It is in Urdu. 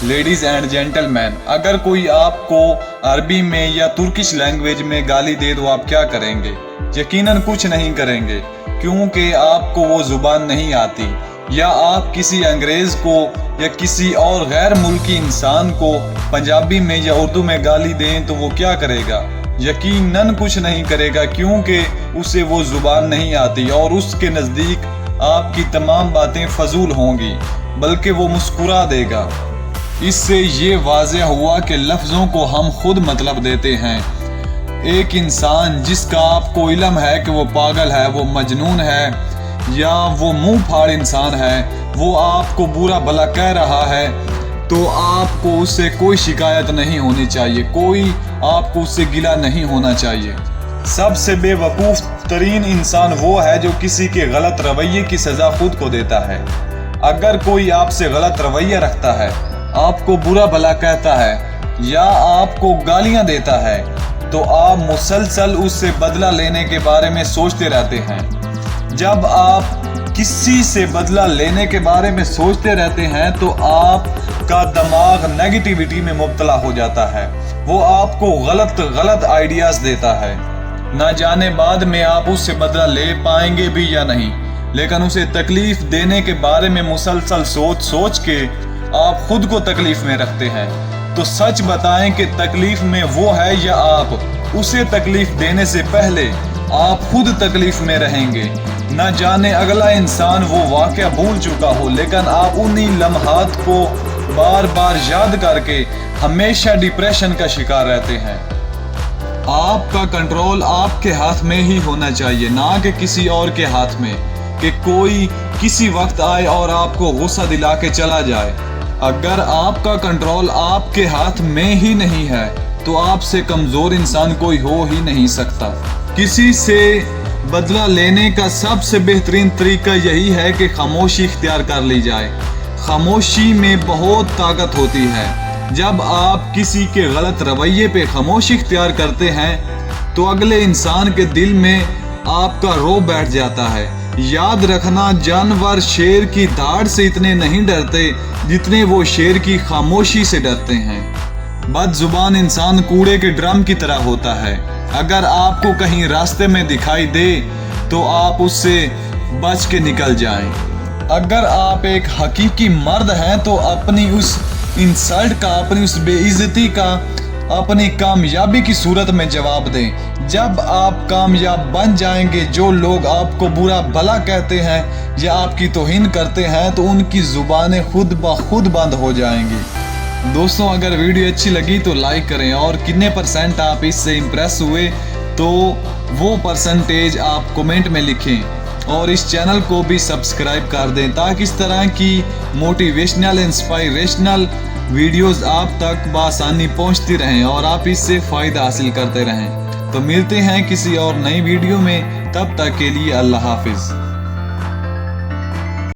لیڈیز اینڈ جینٹل مین، اگر کوئی آپ کو عربی میں یا ترکش لینگویج میں گالی دے تو آپ کیا کریں گے؟ یقیناً کچھ نہیں کریں گے، کیونکہ آپ کو وہ زبان نہیں آتی۔ یا آپ کسی انگریز کو یا کسی اور غیر ملکی انسان کو پنجابی میں یا اردو میں گالی دیں تو وہ کیا کرے گا؟ یقیناً کچھ نہیں کرے گا، کیونکہ اسے وہ زبان نہیں آتی اور اس کے نزدیک آپ کی تمام باتیں فضول ہوں گی، بلکہ وہ مسکرا دے گا۔ اس سے یہ واضح ہوا کہ لفظوں کو ہم خود مطلب دیتے ہیں۔ ایک انسان جس کا آپ کو علم ہے کہ وہ پاگل ہے، وہ مجنون ہے یا وہ منہ پھاڑ انسان ہے، وہ آپ کو برا بھلا کہہ رہا ہے، تو آپ کو اس سے کوئی شکایت نہیں ہونی چاہیے، کوئی آپ کو اس سے گلہ نہیں ہونا چاہیے۔ سب سے بے وقوف ترین انسان وہ ہے جو کسی کے غلط رویے کی سزا خود کو دیتا ہے۔ اگر کوئی آپ سے غلط رویہ رکھتا ہے، آپ کو برا بھلا کہتا ہے یا آپ کو گالیاں دیتا ہے، تو آپ مسلسل اس سے بدلہ لینے کے بارے میں سوچتے رہتے ہیں۔ جب آپ کسی سے بدلہ لینے کے بارے میں سوچتے رہتے ہیں تو آپ کا دماغ نیگیٹیوٹی میں مبتلا ہو جاتا ہے، وہ آپ کو غلط آئیڈیاز دیتا ہے۔ نہ جانے بعد میں آپ اس سے بدلہ لے پائیں گے بھی یا نہیں، لیکن اسے تکلیف دینے کے بارے میں مسلسل سوچ کے آپ خود کو تکلیف میں رکھتے ہیں۔ تو سچ بتائیں کہ تکلیف میں وہ ہے یا آپ؟ اسے تکلیف دینے سے پہلے آپ خود تکلیف میں رہیں گے۔ نہ جانے اگلا انسان وہ واقعہ بھول چکا ہو، لیکن آپ انہی لمحات کو بار بار یاد کر کے ہمیشہ ڈپریشن کا شکار رہتے ہیں۔ آپ کا کنٹرول آپ کے ہاتھ میں ہی ہونا چاہیے، نہ کہ کسی اور کے ہاتھ میں، کہ کوئی کسی وقت آئے اور آپ کو غصہ دلا کے چلا جائے۔ اگر آپ کا کنٹرول آپ کے ہاتھ میں ہی نہیں ہے تو آپ سے کمزور انسان کوئی ہو ہی نہیں سکتا۔ کسی سے بدلہ لینے کا سب سے بہترین طریقہ یہی ہے کہ خاموشی اختیار کر لی جائے۔ خاموشی میں بہت طاقت ہوتی ہے۔ جب آپ کسی کے غلط رویے پہ خاموشی اختیار کرتے ہیں تو اگلے انسان کے دل میں آپ کا رعب بیٹھ جاتا ہے۔ یاد رکھنا، جانور شیر کی دھاڑ سے اتنے نہیں ڈرتے جتنے وہ شیر کی خاموشی سے ڈرتے ہیں۔ بد زبان انسان کوڑے کے ڈرم کی طرح ہوتا ہے۔ اگر آپ کو کہیں راستے میں دکھائی دے تو آپ اس سے بچ کے نکل جائیں۔ اگر آپ ایک حقیقی مرد ہیں تو اپنی اس انسلٹ کا، اپنی اس بے عزتی کا اپنی کامیابی کی صورت میں جواب دیں۔ جب آپ کامیاب بن جائیں گے، جو لوگ آپ کو برا بھلا کہتے ہیں یا آپ کی توہین کرتے ہیں تو ان کی زبانیں خود بخود بند ہو جائیں گی۔ دوستوں، اگر ویڈیو اچھی لگی تو لائک کریں، اور کتنے % آپ اس سے امپریس ہوئے تو وہ % آپ کمنٹ میں لکھیں، اور اس چینل کو بھی سبسکرائب کر دیں تاکہ اس طرح کی موٹیویشنل انسپائریشنل ویڈیوز آپ تک بآسانی پہنچتی رہیں اور آپ اس سے فائدہ حاصل کرتے رہیں۔ تو ملتے ہیں کسی اور نئی ویڈیو میں، تب تک کے لیے اللہ حافظ۔